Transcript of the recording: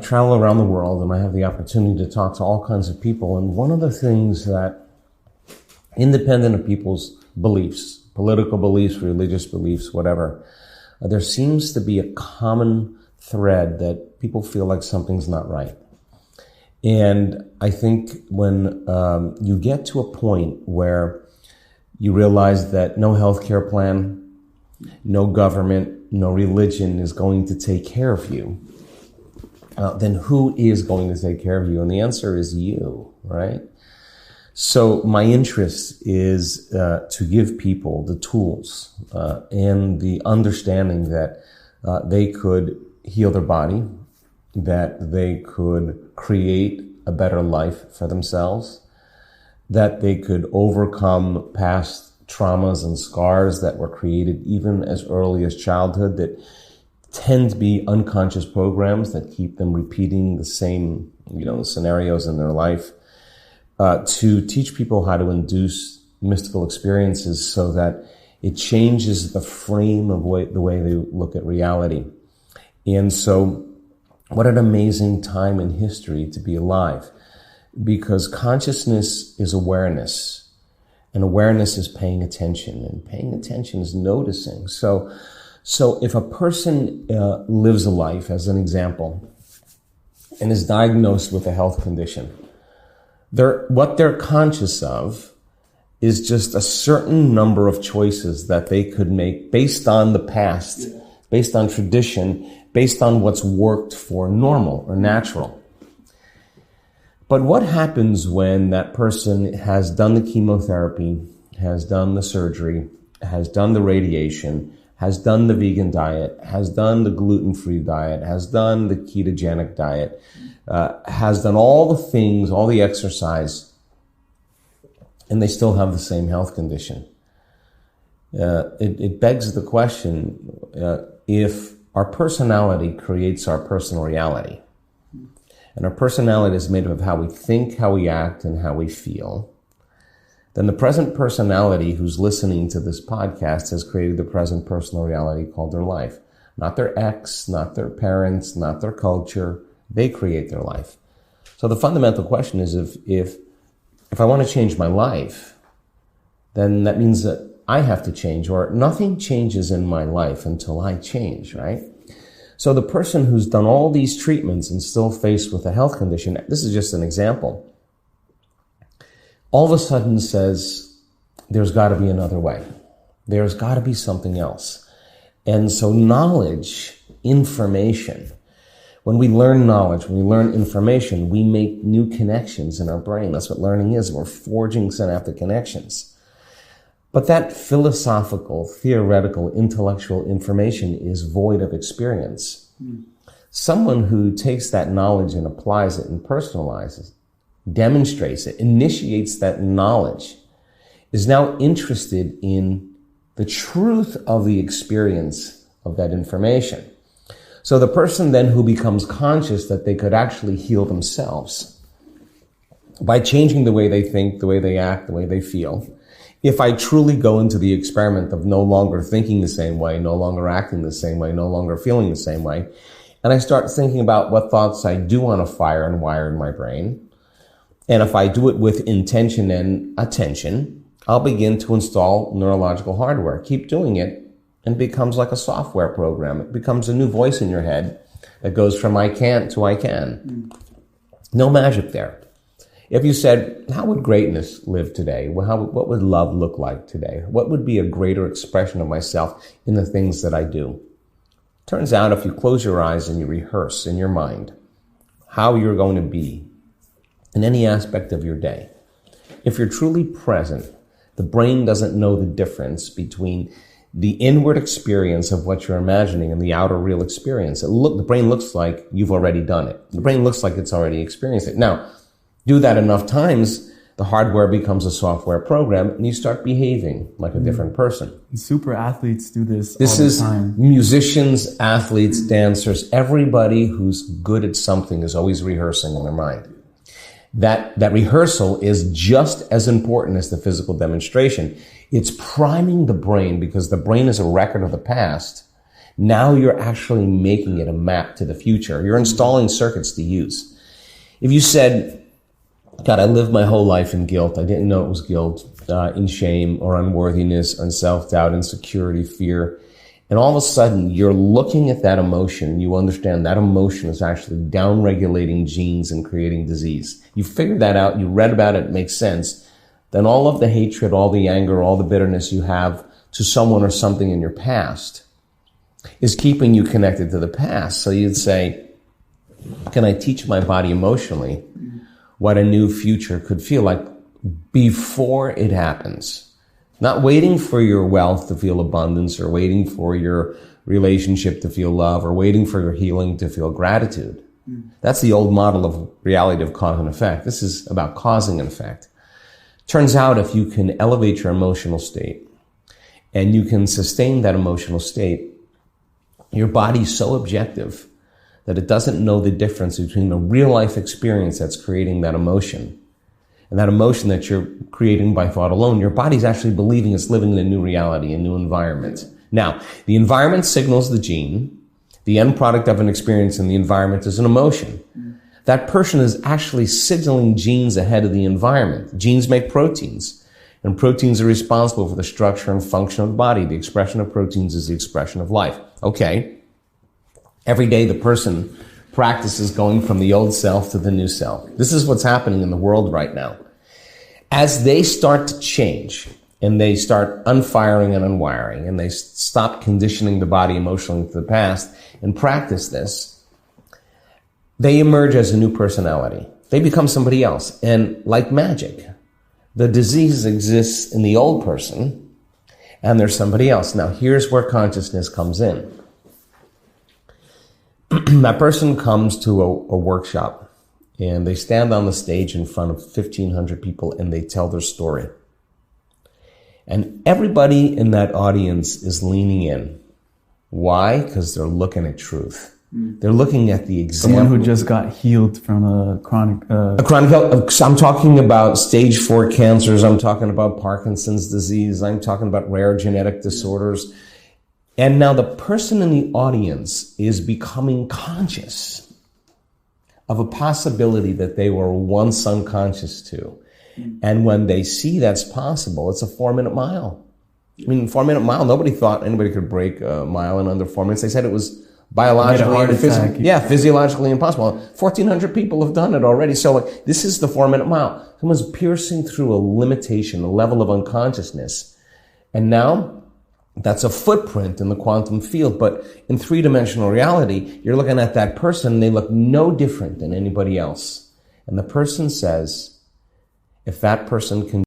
travel around the world and I have the opportunity to talk to all kinds of people. And one of the things that, independent of people's beliefs, political beliefs, religious beliefs, whatever, there seems to be a common thread that people feel like something's not right. And I think when you get to a point where you realize that no healthcare plan, no government, no religion is going to take care of you, then who is going to take care of you? And the answer is you, right? So my interest is to give people the tools and the understanding that they could heal their body, that they could create a better life for themselves, that they could overcome past traumas and scars that were created even as early as childhood that tend to be unconscious programs that keep them repeating the same, scenarios in their life, to teach people how to induce mystical experiences so that it changes the frame of the way they look at reality. And so what an amazing time in history to be alive, because consciousness is awareness. And awareness is paying attention, and paying attention is noticing. So if a person lives a life, as an example, and is diagnosed with a health condition, what they're conscious of is just a certain number of choices that they could make based on the past, based on tradition, based on what's worked for normal or natural. But what happens when that person has done the chemotherapy, has done the surgery, has done the radiation, has done the vegan diet, has done the gluten-free diet, has done the ketogenic diet, has done all the things, all the exercise, and they still have the same health condition? It begs the question, if our personality creates our personal reality, and our personality is made up of how we think, how we act, and how we feel, then the present personality who's listening to this podcast has created the present personal reality called their life. Not their ex, not their parents, not their culture. They create their life. So the fundamental question is, if I want to change my life, then that means that I have to change, or nothing changes in my life until I change, right? So the person who's done all these treatments and still faced with a health condition, this is just an example, all of a sudden says, there's got to be another way. There's got to be something else. And so knowledge, information, when we learn knowledge, when we learn information, we make new connections in our brain. That's what learning is. We're forging synaptic connections. But that philosophical, theoretical, intellectual information is void of experience. Someone who takes that knowledge and applies it and personalizes, demonstrates it, initiates that knowledge, is now interested in the truth of the experience of that information. So the person then who becomes conscious that they could actually heal themselves by changing the way they think, the way they act, the way they feel. If I truly go into the experiment of no longer thinking the same way, no longer acting the same way, no longer feeling the same way, and I start thinking about what thoughts I do want to fire and wire in my brain, and if I do it with intention and attention, I'll begin to install neurological hardware. Keep doing it, and it becomes like a software program. It becomes a new voice in your head that goes from I can't to I can. No magic there. If you said, how would greatness live today? What would love look like today? What would be a greater expression of myself in the things that I do? Turns out if you close your eyes and you rehearse in your mind how you're going to be in any aspect of your day, if you're truly present, the brain doesn't know the difference between the inward experience of what you're imagining and the outer real experience. The brain looks like you've already done it. The brain looks like it's already experienced it. Now, do that enough times, the hardware becomes a software program, and you start behaving like a different person. Super athletes do this all the time. This is musicians, athletes, dancers. Everybody who's good at something is always rehearsing in their mind. That rehearsal is just as important as the physical demonstration. It's priming the brain, because the brain is a record of the past, Now you're actually making it a map to the future. You're installing circuits to use. If you said, God, I lived my whole life in guilt. I didn't know it was guilt, in shame or unworthiness and self-doubt, insecurity, fear. And all of a sudden, you're looking at that emotion and you understand that emotion is actually down-regulating genes and creating disease. You figured that out. You read about it. It makes sense. Then all of the hatred, all the anger, all the bitterness you have to someone or something in your past is keeping you connected to the past. So you'd say, can I teach my body emotionally what a new future could feel like before it happens? Not waiting for your wealth to feel abundance, or waiting for your relationship to feel love, or waiting for your healing to feel gratitude. That's the old model of reality of cause and effect. This is about causing an effect. Turns out if you can elevate your emotional state and you can sustain that emotional state, your body's so objective that it doesn't know the difference between the real life experience that's creating that emotion and that emotion that you're creating by thought alone. Your body's actually believing it's living in a new reality, a new environment. Now, the environment signals the gene. The end product of an experience in the environment is an emotion. That person is actually signaling genes ahead of the environment. Genes make proteins, and proteins are responsible for the structure and function of the body. The expression of proteins is the expression of life. Okay. Every day the person practices going from the old self to the new self. This is what's happening in the world right now. As they start to change and they start unfiring and unwiring and they stop conditioning the body emotionally to the past and practice this, they emerge as a new personality. They become somebody else. And like magic, the disease exists in the old person and there's somebody else. Now here's where consciousness comes in. That person comes to a workshop and they stand on the stage in front of 1,500 people and they tell their story. And everybody in that audience is leaning in. Why? Because they're looking at truth. They're looking at the example. Someone who just got healed from a chronic... I'm talking about stage 4 cancers. I'm talking about Parkinson's disease. I'm talking about rare genetic disorders. And now the person in the audience is becoming conscious of a possibility that they were once unconscious to. And when they see that's possible, it's a 4-minute mile. I mean, 4-minute mile, nobody thought anybody could break a mile in under 4 minutes. They said it was biologically and physiologically impossible. 1,400 people have done it already. So this is the 4-minute mile. Someone's piercing through a limitation, a level of unconsciousness. And now that's a footprint in the quantum field. But in 3-dimensional reality, you're looking at that person, they look no different than anybody else. And the person says, if that person can